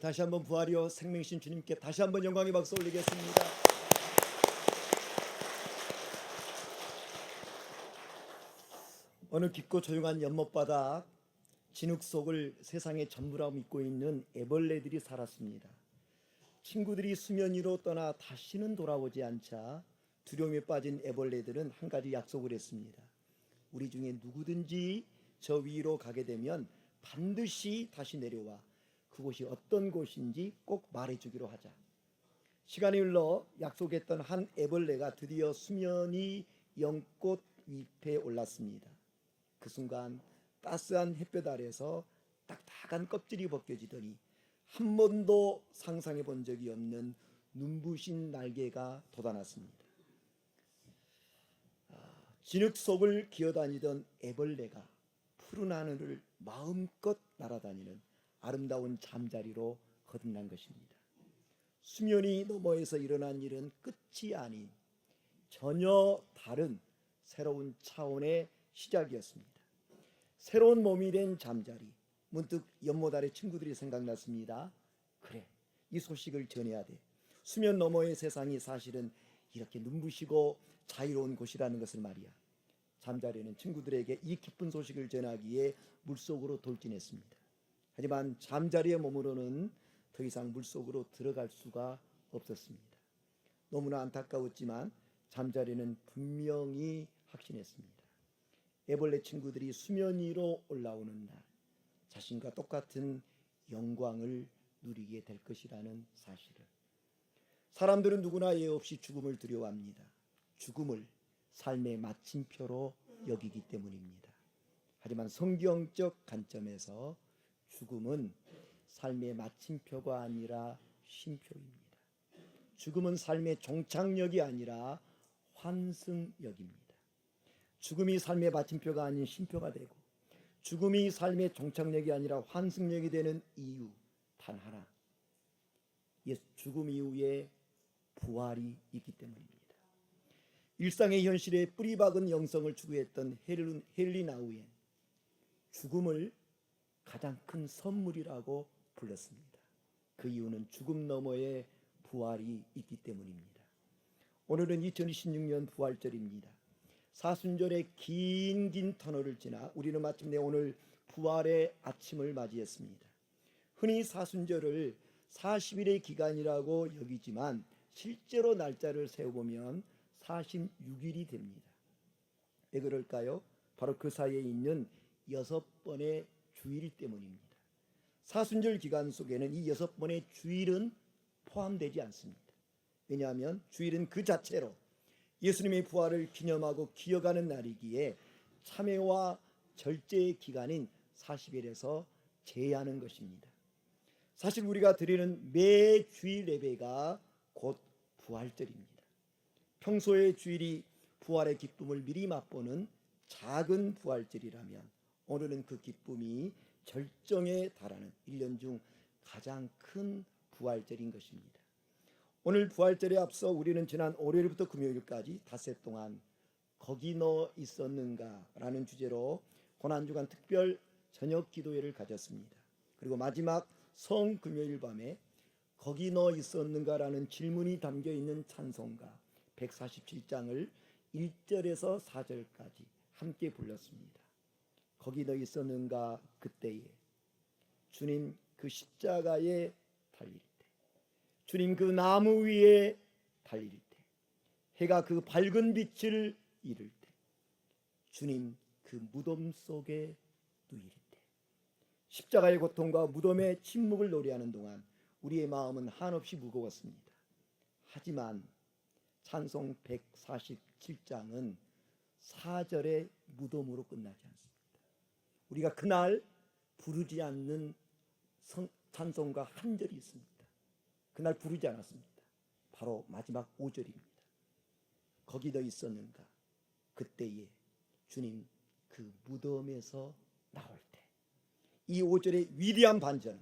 다시 한번 부활이요 생명이신 주님께 다시 한번 영광의 박수 올리겠습니다. 어느 깊고 조용한 연못바닥 진흙 속을 세상의 전부라 믿고 있는 애벌레들이 살았습니다. 친구들이 수면 위로 떠나 다시는 돌아오지 않자 두려움에 빠진 애벌레들은 한 가지 약속을 했습니다. 우리 중에 누구든지 저 위로 가게 되면 반드시 다시 내려와 그곳이 어떤 곳인지 꼭 말해주기로 하자. 시간이 흘러 약속했던 한 애벌레가 드디어 수면이 연꽃 잎에 올랐습니다. 그 순간 따스한 햇볕 아래서 딱딱한 껍질이 벗겨지더니 한 번도 상상해 본 적이 없는 눈부신 날개가 돋아났습니다. 진흙 속을 기어다니던 애벌레가 푸른 하늘을 마음껏 날아다니는 아름다운 잠자리로 거듭난 것입니다. 수면이 너머에서 일어난 일은 끝이 아닌 전혀 다른 새로운 차원의 시작이었습니다. 새로운 몸이 된 잠자리. 문득 연못 아래 친구들이 생각났습니다. 그래, 이 소식을 전해야 돼. 수면 너머의 세상이 사실은 이렇게 눈부시고 자유로운 곳이라는 것을 말이야. 잠자리는 친구들에게 이 기쁜 소식을 전하기에 물속으로 돌진했습니다. 하지만 잠자리의 몸으로는 더 이상 물속으로 들어갈 수가 없었습니다. 너무나 안타까웠지만 잠자리는 분명히 확신했습니다. 애벌레 친구들이 수면 위로 올라오는 날 자신과 똑같은 영광을 누리게 될 것이라는 사실을. 사람들은 누구나 예외 없이 죽음을 두려워합니다. 죽음을 삶의 마침표로 여기기 때문입니다. 하지만 성경적 관점에서 죽음은 삶의 마침표가 아니라 쉼표입니다. 죽음은 삶의 종착역이 아니라 환승역입니다. 죽음이 삶의 마침표가 아닌 쉼표가 되고 죽음이 삶의 종착역이 아니라 환승역이 되는 이유 단 하나, 죽음 이후에 부활이 있기 때문입니다. 일상의 현실에 뿌리박은 영성을 추구했던 헨리 나우엔, 죽음을 가장 큰 선물이라고 불렀습니다. 그 이유는 죽음 너머에 부활이 있기 때문입니다. 오늘은 2026년 부활절입니다. 사순절의 긴 터널을 지나 우리는 마침내 오늘 부활의 아침을 맞이했습니다. 흔히 사순절을 40일의 기간이라고 여기지만 실제로 날짜를 세워보면 46일이 됩니다. 왜 그럴까요? 바로 그 사이에 있는 6번의 주일 때문입니다. 사순절 기간 속에는 이 6번의 주일은 포함되지 않습니다. 왜냐하면 주일은 그 자체로 예수님의 부활을 기념하고 기억하는 날이기에 참회와 절제의 기간인 40일에서 제외하는 것입니다. 사실 우리가 드리는 매 주일 예배가 곧 부활절입니다. 평소의 주일이 부활의 기쁨을 미리 맛보는 작은 부활절이라면 오늘은 그 기쁨이 절정에 달하는 1년 중 가장 큰 부활절인 것입니다. 오늘 부활절에 앞서 우리는 지난 월요일부터 금요일까지 닷새 동안 거기 너 있었는가 라는 주제로 고난주간 특별 저녁 기도회를 가졌습니다. 그리고 마지막 성금요일 밤에 거기 너 있었는가 라는 질문이 담겨있는 찬송가 147장을 1절에서 4절까지 함께 불렀습니다. 거기 너 있었는가 그때에 주님 그 십자가에 달릴 때, 주님 그 나무 위에 달릴 때, 해가 그 밝은 빛을 잃을 때, 주님 그 무덤 속에 누일 때, 십자가의 고통과 무덤의 침묵을 노래하는 동안 우리의 마음은 한없이 무거웠습니다. 하지만 찬송 147장은 4절의 무덤으로 끝나지 않습니다. 우리가 그날 부르지 않는 찬송가 한 절이 있습니다. 그날 부르지 않았습니다. 바로 마지막 5절입니다. 거기 너 있었는가 그때에 주님 그 무덤에서 나올 때. 이 5절의 위대한 반전은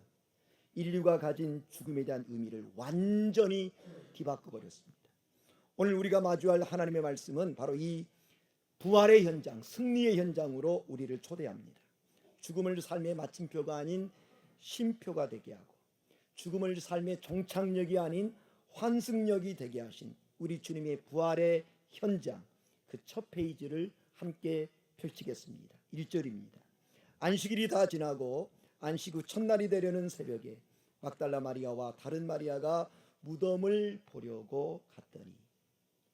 인류가 가진 죽음에 대한 의미를 완전히 뒤바꿔 버렸습니다. 오늘 우리가 마주할 하나님의 말씀은 바로 이 부활의 현장, 승리의 현장으로 우리를 초대합니다. 죽음을 삶의 마침표가 아닌 쉼표가 되게 하고 죽음을 삶의 종착역이 아닌 환승역이 되게 하신 우리 주님의 부활의 현장, 그 첫 페이지를 함께 펼치겠습니다. 1절입니다. 안식일이 다 지나고 안식 후 첫날이 되려는 새벽에 막달라 마리아와 다른 마리아가 무덤을 보려고 갔더니,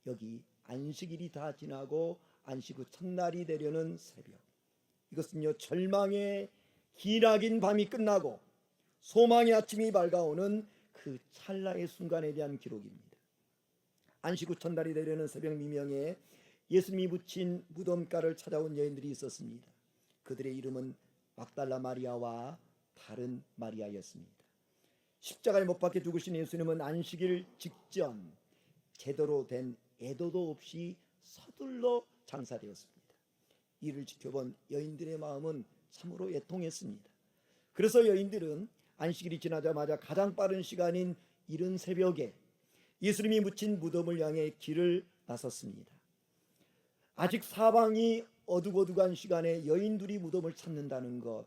여기 안식일이 다 지나고 안식 후 첫날이 되려는 새벽, 이것은요 절망의 기나긴 밤이 끝나고 소망의 아침이 밝아오는 그 찰나의 순간에 대한 기록입니다. 안식 후 첫날이 되려는 새벽 미명에 예수님이 묻힌 무덤가를 찾아온 여인들이 있었습니다. 그들의 이름은 막달라 마리아와 다른 마리아였습니다. 십자가에 못 박혀 죽으신 예수님은 안식일 직전 제대로 된 애도도 없이 서둘러 장사되었습니다. 이를 지켜본 여인들의 마음은 참으로 애통했습니다. 그래서 여인들은 안식일이 지나자마자 가장 빠른 시간인 이른 새벽에 예수님이 묻힌 무덤을 향해 길을 나섰습니다. 아직 사방이 어둑어둑한 시간에 여인들이 무덤을 찾는다는 것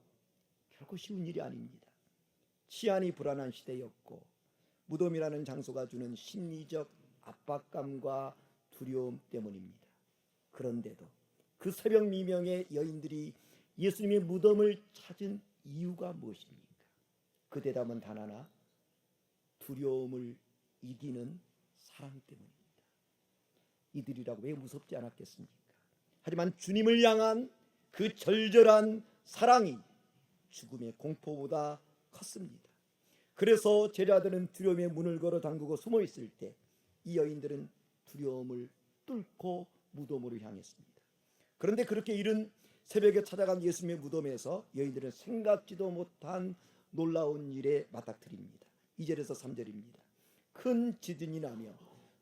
결코 쉬운 일이 아닙니다. 치안이 불안한 시대였고 무덤이라는 장소가 주는 심리적 압박감과 두려움 때문입니다. 그런데도 그 새벽 미명에 여인들이 예수님의 무덤을 찾은 이유가 무엇입니까? 그 대답은 단 하나, 두려움을 이기는 사랑 때문입니다. 이들이라고 왜 무섭지 않았겠습니까? 하지만 주님을 향한 그 절절한 사랑이 죽음의 공포보다 컸습니다. 그래서 제자들은 두려움의 문을 걸어 잠그고 숨어 있을 때 이 여인들은 두려움을 뚫고 무덤으로 향했습니다. 그런데 그렇게 이른 새벽에 찾아간 예수님의 무덤에서 여인들은 생각지도 못한 놀라운 일에 맞닥뜨립니다. 2절에서 3절입니다. 큰 지진이 나며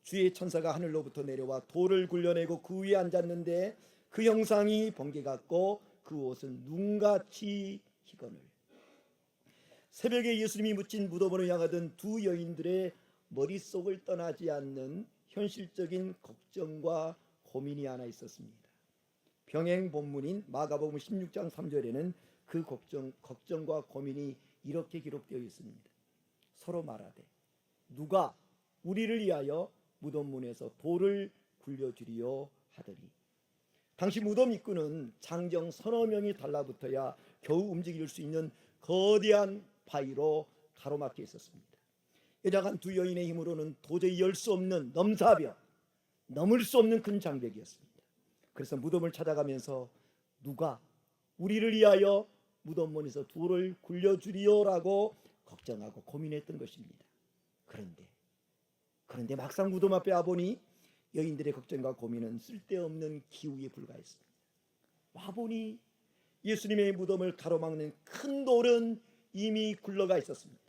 주의 천사가 하늘로부터 내려와 돌을 굴려내고 그 위에 앉았는데 그 형상이 번개 같고 그 옷은 눈같이 희거늘. 새벽에 예수님이 묻힌 무덤으로 향하던 두 여인들의 머릿속을 떠나지 않는 현실적인 걱정과 고민이 하나 있었습니다. 병행 본문인 마가복음 16장 3절에는 그 걱정과 고민이 이렇게 기록되어 있습니다. 서로 말하되 누가 우리를 위하여 무덤문에서 돌을 굴려주리요 하더니, 당시 무덤 입구는 장정 서너 명이 달라붙어야 겨우 움직일 수 있는 거대한 바위로 가로막혀 있었습니다. 여자간 두 여인의 힘으로는 도저히 열 수 없는 넘사벽, 넘을 수 없는 큰 장벽이었습니다. 그래서 무덤을 찾아가면서 누가 우리를 위하여 무덤문에서 돌을 굴려주리요라고 걱정하고 고민했던 것입니다. 그런데 막상 무덤 앞에 와보니 여인들의 걱정과 고민은 쓸데없는 기우에 불과했습니다. 와보니 예수님의 무덤을 가로막는 큰 돌은 이미 굴러가 있었습니다.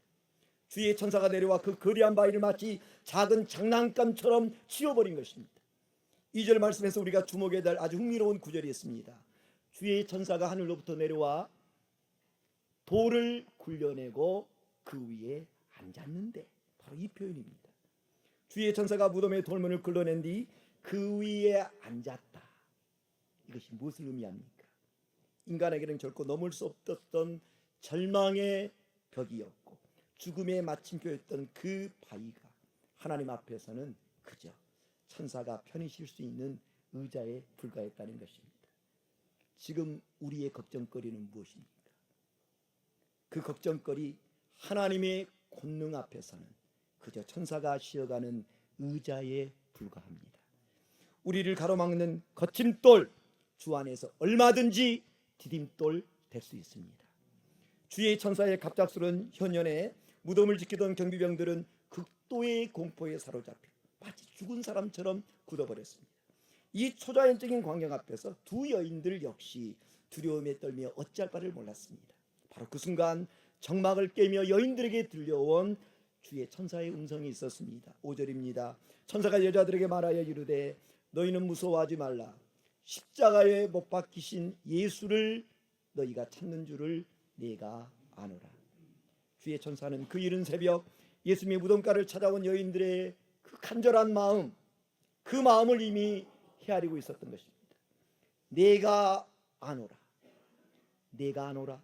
주의 천사가 내려와 그 거대한 바위를 마치 작은 장난감처럼 치워버린 것입니다. 2절 말씀에서 우리가 주목해야 될 아주 흥미로운 구절이 있습니다. 주의 천사가 하늘로부터 내려와 돌을 굴려내고 그 위에 앉았는데, 바로 이 표현입니다. 주의 천사가 무덤의 돌문을 굴러낸 뒤 그 위에 앉았다. 이것이 무엇을 의미합니까? 인간에게는 결코 넘을 수 없었던 절망의 벽이었고 죽음의 마침표였던 그 바위가 하나님 앞에서는 그저 천사가 편히 쉴 수 있는 의자에 불과했다는 것입니다. 지금 우리의 걱정거리는 무엇입니까? 그 걱정거리 하나님의 권능 앞에서는 그저 천사가 쉬어가는 의자에 불과합니다. 우리를 가로막는 거침돌, 주 안에서 얼마든지 디딤돌 될 수 있습니다. 주의 천사의 갑작스러운 현현에 무덤을 지키던 경비병들은 극도의 공포에 사로잡혀 마치 죽은 사람처럼 굳어버렸습니다. 이 초자연적인 광경 앞에서 두 여인들 역시 두려움에 떨며 어찌할 바를 몰랐습니다. 바로 그 순간 정막을 깨며 여인들에게 들려온 주의 천사의 음성이 있었습니다. 5절입니다. 천사가 여자들에게 말하여 이르되 너희는 무서워하지 말라. 십자가에 못 박히신 예수를 너희가 찾는 줄을 내가 아노라. 주의 천사는 그 이른 새벽 예수님의 무덤가를 찾아온 여인들의 그 간절한 마음, 그 마음을 이미 헤아리고 있었던 것입니다. 내가 아노라, 내가 아노라.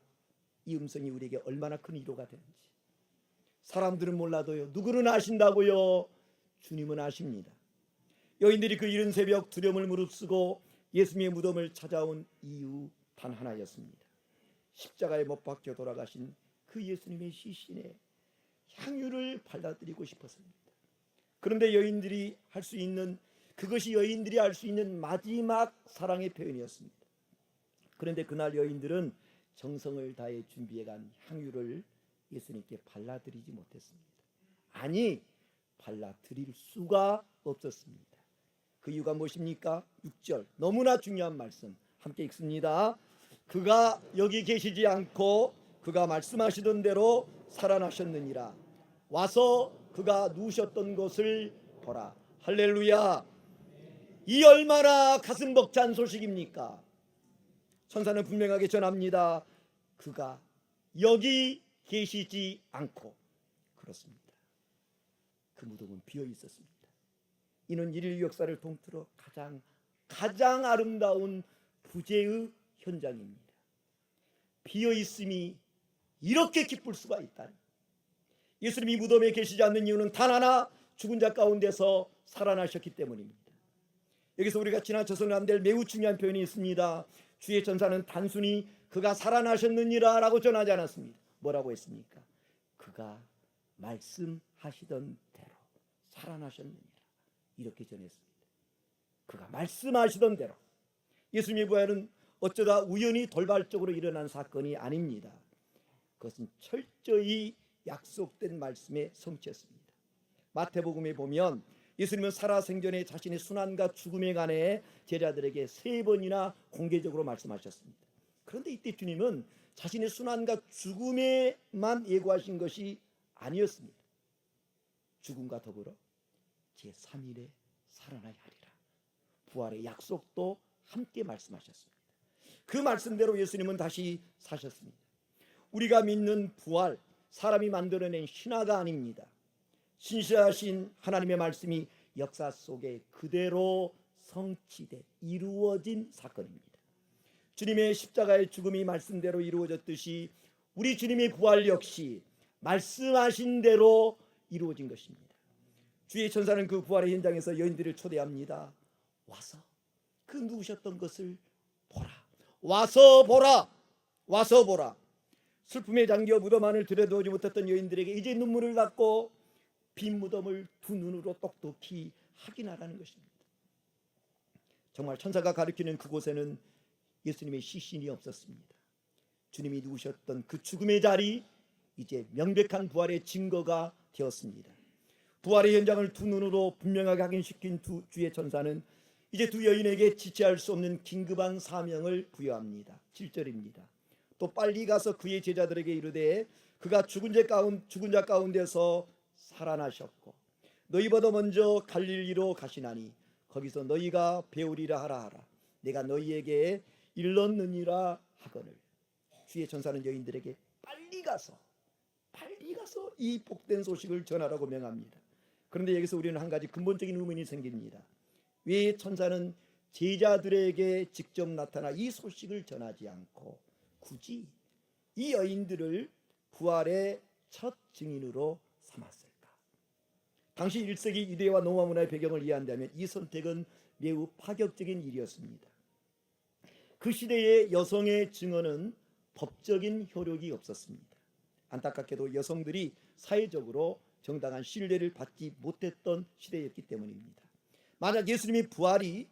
이 음성이 우리에게 얼마나 큰 위로가 되는지. 사람들은 몰라도요, 누구는 아신다고요? 주님은 아십니다. 여인들이 그 이른 새벽 두려움을 무릅쓰고 예수님의 무덤을 찾아온 이유 단 하나였습니다. 십자가에 못 박혀 돌아가신 그 예수님의 시신에 향유를 발라드리고 싶었습니다. 그런데 여인들이 할 수 있는, 그것이 여인들이 할 수 있는 마지막 사랑의 표현이었습니다. 그런데 그날 여인들은 정성을 다해 준비해간 향유를 예수님께 발라드리지 못했습니다. 아니, 발라드릴 수가 없었습니다. 그 이유가 무엇입니까? 6절, 너무나 중요한 말씀 함께 읽습니다. 그가 여기 계시지 않고 그가 말씀하시던 대로 살아나셨느니라. 와서 그가 누우셨던 곳을 보라. 할렐루야. 이 얼마나 가슴 벅찬 소식입니까? 천사는 분명하게 전합니다. 그가 여기 계시지 않고. 그렇습니다. 그 무덤은 비어 있었습니다. 이는 인류 역사를 통틀어 가장 아름다운 부재의 현장입니다. 비어 있음이 이렇게 기쁠 수가 있다니. 예수님이 무덤에 계시지 않는 이유는 단 하나, 죽은 자 가운데서 살아나셨기 때문입니다. 여기서 우리가 지나쳐서는 안 될 매우 중요한 표현이 있습니다. 주의 전사는 단순히 그가 살아나셨느니라 라고 전하지 않았습니다. 뭐라고 했습니까? 그가 말씀하시던 대로 살아나셨느니라, 이렇게 전했습니다. 그가 말씀하시던 대로. 예수님의 부활은 어쩌다 우연히 돌발적으로 일어난 사건이 아닙니다. 그것은 철저히 약속된 말씀의 성취였습니다. 마태복음에 보면 예수님은 살아생전에 자신의 순환과 죽음에 관해 제자들에게 3번이나 공개적으로 말씀하셨습니다. 그런데 이때 주님은 자신의 순환과 죽음에만 예고하신 것이 아니었습니다. 죽음과 더불어 제3일에 살아나야 하리라, 부활의 약속도 함께 말씀하셨습니다. 그 말씀대로 예수님은 다시 사셨습니다. 우리가 믿는 부활, 사람이 만들어낸 신화가 아닙니다. 신실하신 하나님의 말씀이 역사 속에 그대로 성취돼 이루어진 사건입니다. 주님의 십자가의 죽음이 말씀대로 이루어졌듯이 우리 주님의 부활 역시 말씀하신 대로 이루어진 것입니다. 주의 천사는 그 부활의 현장에서 여인들을 초대합니다. 와서 그 누우셨던 것을 보라. 와서 보라. 와서 보라. 슬픔에 잠겨 무덤 안을 들여다보지 못했던 여인들에게 이제 눈물을 닦고 빈 무덤을 두 눈으로 똑똑히 확인하라는 것입니다. 정말 천사가 가리키는 그곳에는 예수님의 시신이 없었습니다. 주님이 누우셨던 그 죽음의 자리, 이제 명백한 부활의 증거가 되었습니다. 부활의 현장을 두 눈으로 분명하게 확인시킨 주의 천사는 이제 두 여인에게 지체할 수 없는 긴급한 사명을 부여합니다. 7절입니다. 또 빨리 가서 그의 제자들에게 이르되 그가 죽은 자 가운데서 살아나셨고 너희보다 먼저 갈릴리로 가시나니 거기서 너희가 배우리라 하라. 내가 너희에게 일렀느니라 하거늘. 주의 천사는 여인들에게 빨리 가서 이 복된 소식을 전하라고 명합니다. 그런데 여기서 우리는 한 가지 근본적인 의문이 생깁니다. 왜 천사는 제자들에게 직접 나타나 이 소식을 전하지 않고 굳이 이 여인들을 부활의 첫 증인으로 삼았을까? 당시 1세기 유대와 로마 문화의 배경을 이해한다면 이 선택은 매우 파격적인 일이었습니다. 그 시대의 여성의 증언은 법적인 효력이 없었습니다. 안타깝게도 여성들이 사회적으로 정당한 신뢰를 받지 못했던 시대였기 때문입니다. 만약 예수님의 부활이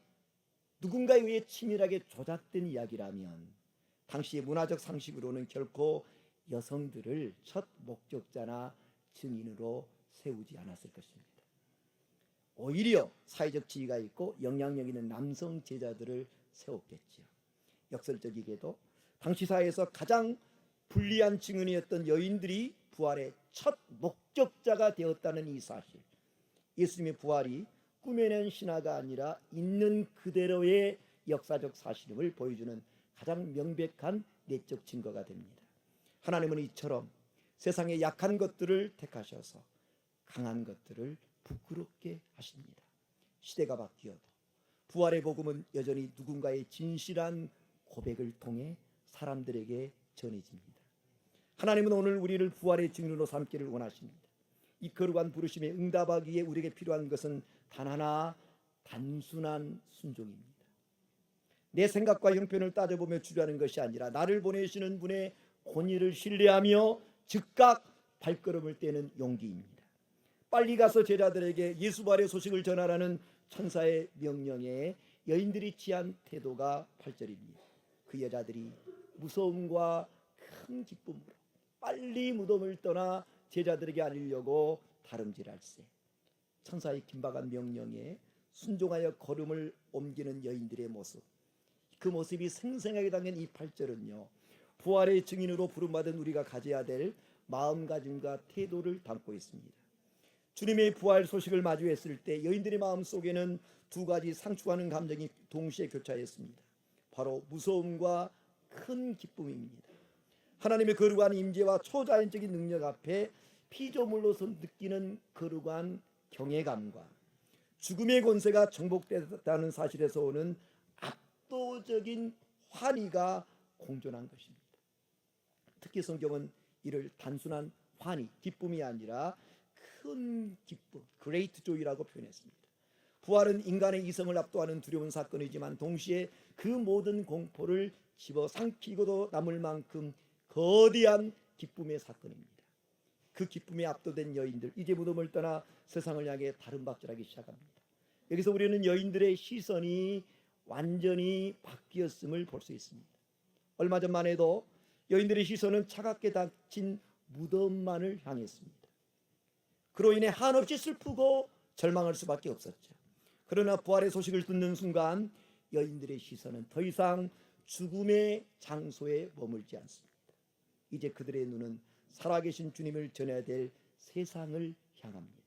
누군가에 의해 치밀하게 조작된 이야기라면 당시의 문화적 상식으로는 결코 여성들을 첫 목격자나 증인으로 세우지 않았을 것입니다. 오히려 사회적 지위가 있고 영향력 있는 남성 제자들을 세웠겠지요. 역설적이게도 당시 사회에서 가장 불리한 증인이었던 여인들이 부활의 첫 목격자가 되었다는 이 사실, 예수님의 부활이 꾸며낸 신화가 아니라 있는 그대로의 역사적 사실임을 보여주는 가장 명백한 내적 증거가 됩니다. 하나님은 이처럼 세상의 약한 것들을 택하셔서 강한 것들을 부끄럽게 하십니다. 시대가 바뀌어도 부활의 복음은 여전히 누군가의 진실한 고백을 통해 사람들에게 전해집니다. 하나님은 오늘 우리를 부활의 증인으로 삼기를 원하십니다. 이 거룩한 부르심에 응답하기 위해 우리에게 필요한 것은 단 하나, 단순한 순종입니다. 내 생각과 형편을 따져보며 주려는 것이 아니라 나를 보내시는 분의 권위를 신뢰하며 즉각 발걸음을 떼는 용기입니다. 빨리 가서 제자들에게 예수 부활의 소식을 전하라는 천사의 명령에 여인들이 취한 태도가 8절입니다. 그 여자들이 무서움과 큰 기쁨으로 빨리 무덤을 떠나 제자들에게 알리려고 다름질할세. 천사의 긴박한 명령에 순종하여 걸음을 옮기는 여인들의 모습, 그 모습이 생생하게 담긴 이 8절은요, 부활의 증인으로 부름받은 우리가 가져야 될 마음가짐과 태도를 담고 있습니다. 주님의 부활 소식을 마주했을 때 여인들의 마음속에는 두 가지 상충하는 감정이 동시에 교차했습니다. 바로 무서움과 큰 기쁨입니다. 하나님의 거룩한 임재와 초자연적인 능력 앞에 피조물로서 느끼는 거룩한 경외감과 죽음의 권세가 정복됐다는 사실에서 오는 압도적인 환희가 공존한 것입니다. 특히 성경은 이를 단순한 환희, 기쁨이 아니라 큰 기쁨, great joy라고 표현했습니다. 부활은 인간의 이성을 압도하는 두려운 사건이지만 동시에 그 모든 공포를 집어삼키고도 남을 만큼 거대한 기쁨의 사건입니다. 그 기쁨에 압도된 여인들, 이제 무덤을 떠나 세상을 향해 다름박질하기 시작합니다. 여기서 우리는 여인들의 시선이 완전히 바뀌었음을 볼 수 있습니다. 얼마 전만 해도 여인들의 시선은 차갑게 닫힌 무덤만을 향했습니다. 그로 인해 한없이 슬프고 절망할 수밖에 없었죠. 그러나 부활의 소식을 듣는 순간 여인들의 시선은 더 이상 죽음의 장소에 머물지 않습니다. 이제 그들의 눈은 살아계신 주님을 전해야 될 세상을 향합니다.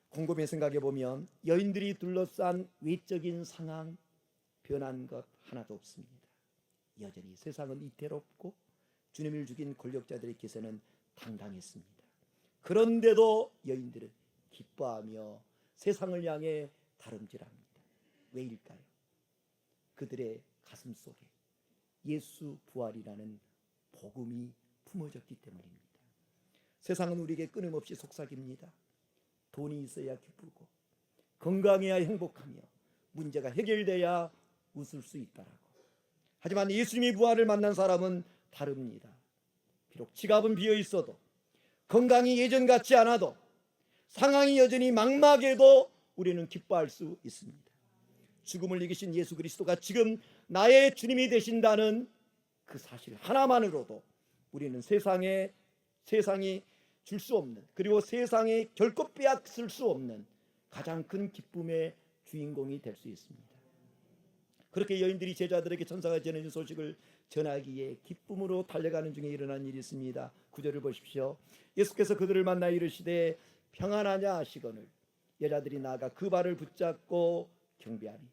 곰곰이 생각해 보면 여인들이 둘러싼 외적인 상황 변한 것 하나도 없습니다. 여전히 세상은 이태롭고 주님을 죽인 권력자들의 기세는 당당했습니다. 그런데도 여인들은 기뻐하며 세상을 향해 다름질합니다. 왜일까요? 그들의 가슴 속에 예수 부활이라는 복음이 품어졌기 때문입니다. 세상은 우리에게 끊임없이 속삭입니다. 돈이 있어야 기쁘고 건강해야 행복하며 문제가 해결돼야 웃을 수 있다라고. 하지만 예수님이 부활을 만난 사람은 다릅니다. 비록 지갑은 비어 있어도, 건강이 예전 같지 않아도, 상황이 여전히 막막해도 우리는 기뻐할 수 있습니다. 죽음을 이기신 예수 그리스도가 지금 나의 주님이 되신다는 그 사실 하나만으로도 우리는 세상이 줄 수 없는, 그리고 세상에 결코 빼앗을 수 없는 가장 큰 기쁨의 주인공이 될 수 있습니다. 그렇게 여인들이 제자들에게 천사가 전해준 소식을 전하기에 기쁨으로 달려가는 중에 일어난 일이 있습니다. 9절을 보십시오. 예수께서 그들을 만나 이르시되 평안하냐 하시거늘 여자들이 나아가 그 발을 붙잡고 경배하니.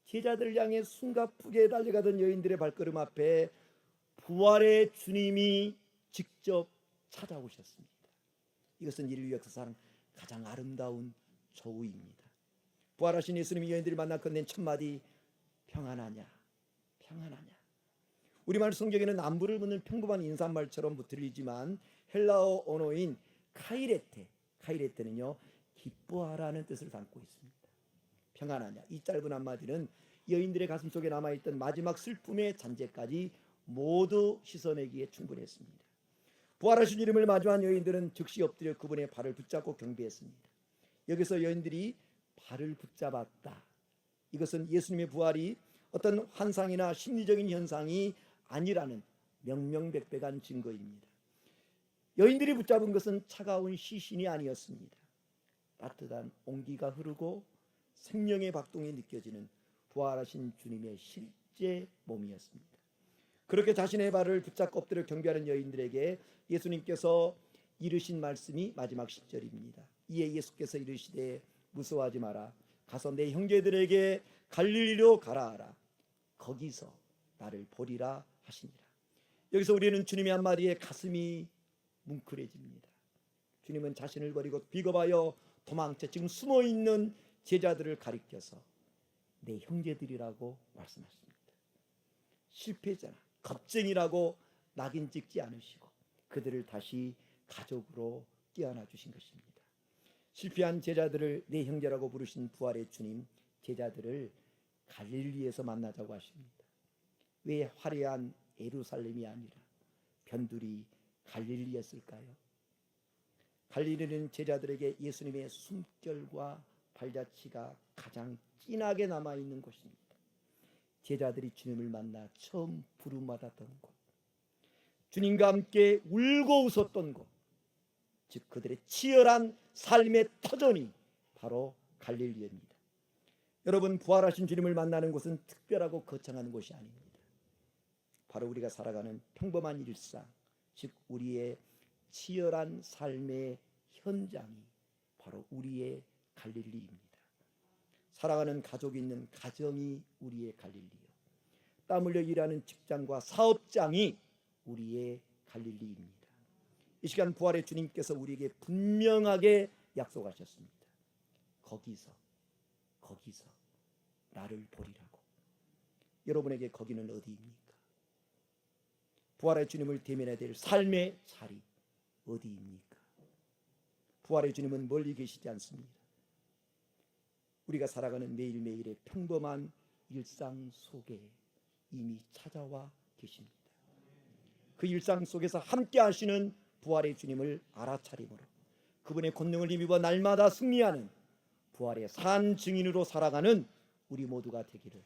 제자들 향해 숨가쁘게 달려가던 여인들의 발걸음 앞에 부활의 주님이 직접 찾아오셨습니다. 이것은 인류 역사상 가장 아름다운 조우입니다. 부활하신 예수님이 여인들을 만나 건넨 첫마디 평안하냐, 평안하냐. 우리말 성경에는 안부를 묻는 평범한 인사말처럼 들리지만 헬라어 언어인 카이레테는요 기뻐하라는 뜻을 담고 있습니다. 평안하냐, 이 짧은 한마디는 여인들의 가슴 속에 남아있던 마지막 슬픔의 잔재까지 모두 씻어내기에 충분했습니다. 부활하신 주님을 마주한 여인들은 즉시 엎드려 그분의 발을 붙잡고 경배했습니다. 여기서 여인들이 발을 붙잡았다. 이것은 예수님의 부활이 어떤 환상이나 심리적인 현상이 아니라는 명명백백한 증거입니다. 여인들이 붙잡은 것은 차가운 시신이 아니었습니다. 따뜻한 온기가 흐르고 생명의 박동이 느껴지는 부활하신 주님의 실제 몸이었습니다. 그렇게 자신의 발을 붙잡고 엎드려 경배하는 여인들에게 예수님께서 이르신 말씀이 마지막 10절입니다. 이에 예수께서 이르시되 무서워하지 마라. 가서 내 형제들에게 갈릴리로 가라 하라. 거기서 나를 보리라 하시니라. 여기서 우리는 주님의 한마디에 가슴이 뭉클해집니다. 주님은 자신을 버리고 비겁하여 도망쳐 지금 숨어있는 제자들을 가리켜서 내 형제들이라고 말씀하십니다. 실패자나 겁쟁이라고 낙인 찍지 않으시고 그들을 다시 가족으로 깨어나 주신 것입니다. 실패한 제자들을 내 형제라고 부르신 부활의 주님, 제자들을 갈릴리에서 만나자고 하십니다. 왜 화려한 예루살렘이 아니라 변두리 갈릴리였을까요? 갈릴리는 제자들에게 예수님의 숨결과 발자취가 가장 진하게 남아있는 곳입니다. 제자들이 주님을 만나 처음 부름받았던 곳, 주님과 함께 울고 웃었던 곳, 즉 그들의 치열한 삶의 터전이 바로 갈릴리입니다. 여러분, 부활하신 주님을 만나는 곳은 특별하고 거창한 곳이 아닙니다. 바로 우리가 살아가는 평범한 일상, 즉 우리의 치열한 삶의 현장이 바로 우리의 갈릴리입니다. 살아가는 가족이 있는 가정이 우리의 갈릴리요, 땀 흘려 일하는 직장과 사업장이 우리의 갈릴리입니다. 이 시간 부활의 주님께서 우리에게 분명하게 약속하셨습니다. 거기서 나를 보리라고. 여러분에게 거기는 어디입니까? 부활의 주님을 대면해야 될 삶의 자리 어디입니까? 부활의 주님은 멀리 계시지 않습니다. 우리가 살아가는 매일매일의 평범한 일상 속에 이미 찾아와 계십니다. 그 일상 속에서 함께 하시는 부활의 주님을 알아차림으로 그분의 권능을 힘입어 날마다 승리하는 부활의 산 증인으로 살아가는 우리 모두가 되기를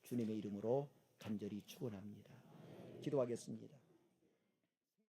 주님의 이름으로 간절히 축원합니다. 기도하겠습니다.